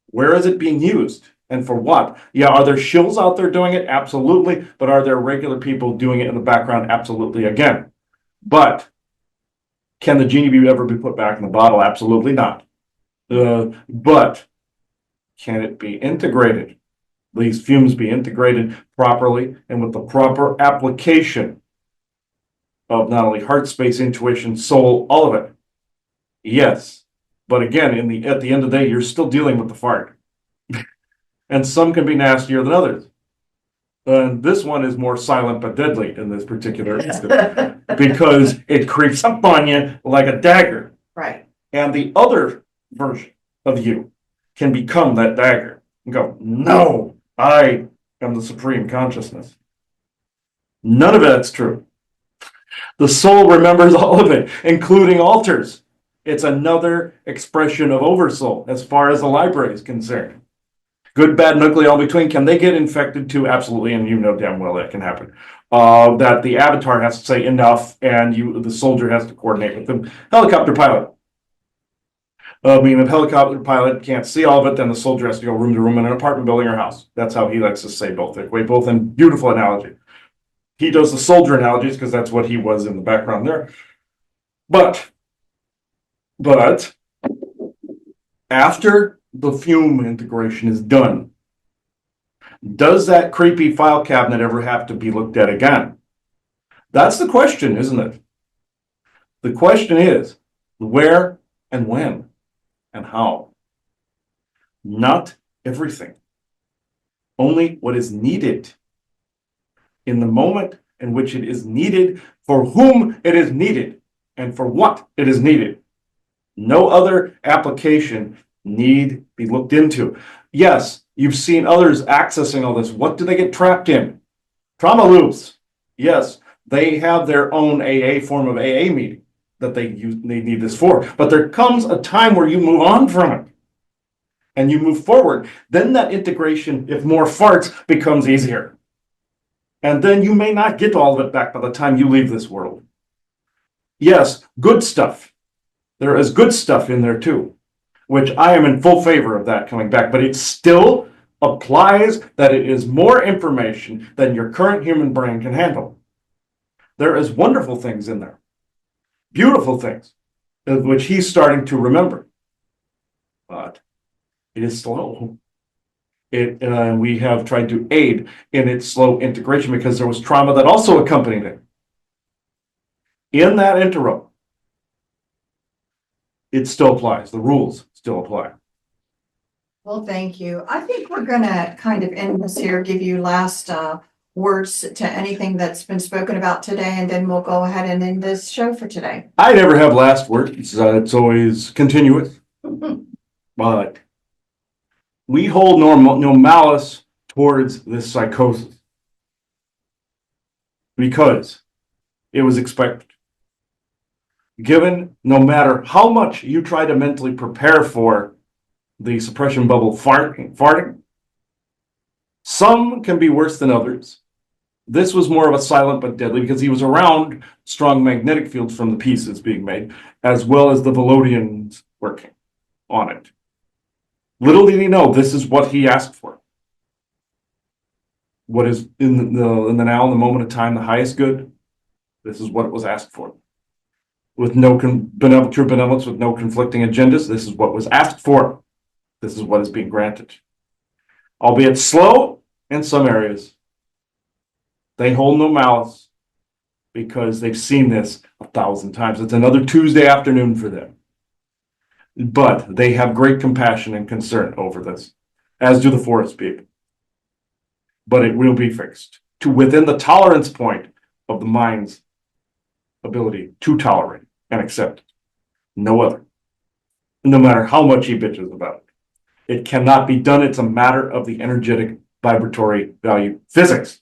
Where is it being used and for what? Yeah, are there shills out there doing it? Absolutely. But are there regular people doing it in the background? Absolutely, again. But can the genie ever be put back in the bottle? Absolutely not. But can it be integrated? These fumes be integrated properly and with the proper application of not only heart space, intuition, soul, all of it. Yes. But again, at the end of the day, you're still dealing with the fart. And some can be nastier than others. And this one is more silent but deadly in this particular instance because it creeps up on you like a dagger. Right. And the other version of you can become that dagger and go, no, I am the supreme consciousness. None of that's true. The soul remembers all of it, including altars. It's another expression of Oversoul as far as the library is concerned. Good, bad, and ugly, all between. Can they get infected too? Absolutely, and you know damn well that can happen. That the avatar has to say enough, and the soldier has to coordinate with them. Helicopter pilot. I mean, if helicopter pilot can't see all of it, then the soldier has to go room to room in an apartment building or house. That's how he likes to say both. They both in beautiful analogy. He does the soldier analogies because that's what he was in the background there. But after the fume integration is done, does that creepy file cabinet ever have to be looked at again? That's the question, isn't it? The question is where and when and how. Not everything. Only what is needed in the moment in which it is needed, for whom it is needed, and for what it is needed. No other application need be looked into. Yes, you've seen others accessing all this. What do they get trapped in? Trauma loops. Yes, they have their own AA form of AA meeting that they need this for. But there comes a time where you move on from it and you move forward. Then that integration, if more farts, becomes easier. And then you may not get all of it back by the time you leave this world. Yes, good stuff. There is good stuff in there too, which I am in full favor of that coming back, but it still applies that it is more information than your current human brain can handle. There is wonderful things in there, beautiful things, of which he's starting to remember, but it is slow. We have tried to aid in its slow integration because there was trauma that also accompanied it. In that interim, it still applies. The rules still apply. Well, thank you. I think we're gonna kind of end this here, give you last words to anything that's been spoken about today, and then we'll go ahead and end this show for today. I never have last words. It's always continuous. But we hold no malice towards this psychosis because it was expected. Given no matter how much you try to mentally prepare for the suppression bubble farting, some can be worse than others. This was more of a silent but deadly because he was around strong magnetic fields from the pieces being made, as well as the Velodians working on it. Little did he know this is what he asked for. What is in the now, in the moment of time, the highest good? This is what it was asked for. With no true benevolence, with no conflicting agendas, this is what was asked for. This is what is being granted. Albeit slow in some areas, they hold no malice because they've seen this 1,000 times. It's another Tuesday afternoon for them. But they have great compassion and concern over this, as do the forest people. But it will be fixed to within the tolerance point of the mind's ability to tolerate and accept it. No other. No matter how much he bitches about it. It cannot be done. It's a matter of the energetic vibratory value physics.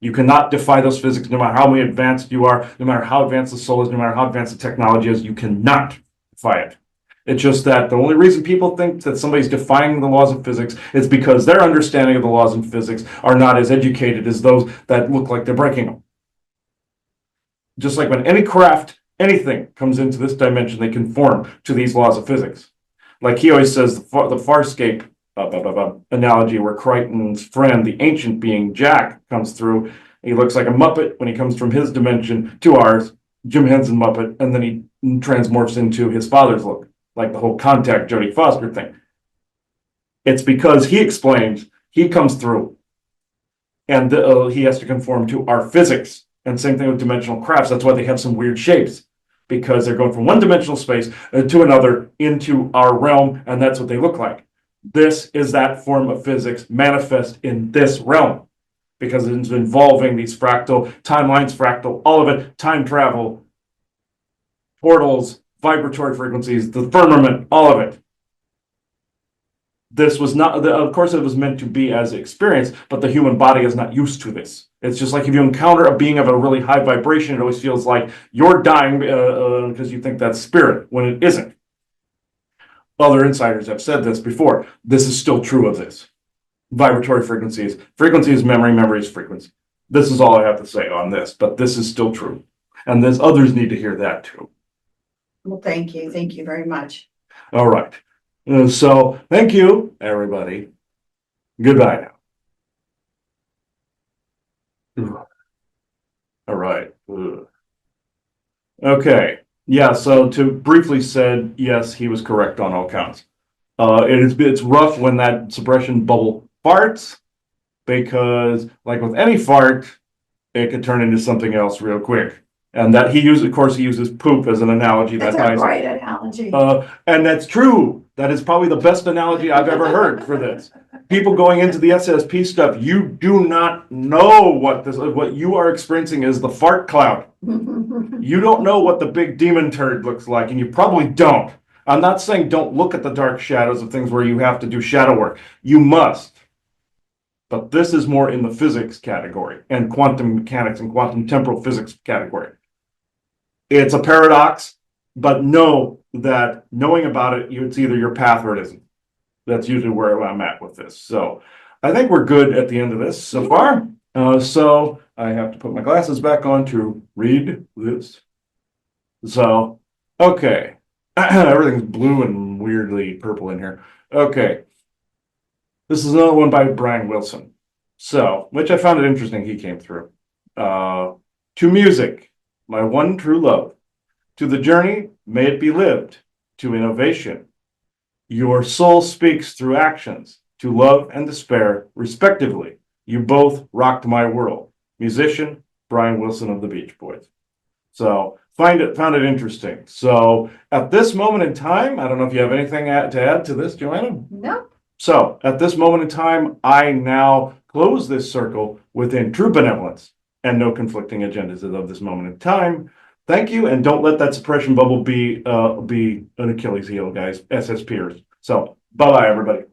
You cannot defy those physics no matter how advanced you are, no matter how advanced the soul is, no matter how advanced the technology is. You cannot defy it. It's just that the only reason people think that somebody's defying the laws of physics is because their understanding of the laws of physics are not as educated as those that look like they're breaking them. Just like when any craft, anything comes into this dimension, they conform to these laws of physics. Like he always says, the Farscape analogy where Crichton's friend, the ancient being Jack, comes through. He looks like a Muppet when he comes from his dimension to ours, Jim Henson Muppet, and then he transmorphs into his father's look, like the whole Contact Jodie Foster thing. It's because he explains, he comes through, and he has to conform to our physics. And same thing with dimensional crafts. That's why they have some weird shapes, because they're going from one dimensional space to another into our realm, and that's what they look like. This is that form of physics manifest in this realm, because it's involving these fractal timelines, fractal, all of it, time travel, portals, vibratory frequencies, the firmament, all of it. This was not, of course, it was meant to be as experience, but the human body is not used to this. It's just like if you encounter a being of a really high vibration, it always feels like you're dying because you think that's spirit, when it isn't. Other insiders have said this before. This is still true of this. Vibratory frequencies. Frequency is memory, memory is frequency. This is all I have to say on this, but this is still true. And there's others need to hear that too. Well, thank you. Thank you very much. All right. So thank you, everybody. Goodbye now. All right. Okay. Yeah, so to briefly said, yes, he was correct on all counts. It's rough when that suppression bubble farts, because like with any fart, it could turn into something else real quick. And that he uses poop as an analogy. That's a great analogy. And that's true. That is probably the best analogy I've ever heard for this. People going into the SSP stuff, you do not know what you are experiencing is the fart cloud. You don't know what the big demon turd looks like, and you probably don't. I'm not saying don't look at the dark shadows of things where you have to do shadow work. You must. But this is more in the physics category and quantum mechanics and quantum temporal physics category. It's a paradox, but know that knowing about it, it's either your path or it isn't. That's usually where I'm at with this. So I think we're good at the end of this so far. So I have to put my glasses back on to read this. So, okay. Everything's blue and weirdly purple in here. Okay. This is another one by Brian Wilson. So, which I found it interesting he came through. To music, my one true love. To the journey, may it be lived. To innovation, your soul speaks through actions. To love and despair, respectively. You both rocked my world. Musician, Brian Wilson of the Beach Boys. So found it interesting. So at this moment in time, I don't know if you have anything to add to this, Joanna? No. So at this moment in time, I now close this circle within true benevolence and no conflicting agendas as of this moment in time. Thank you, and don't let that suppression bubble be an Achilles heel, guys. SS Peers. So bye bye, everybody.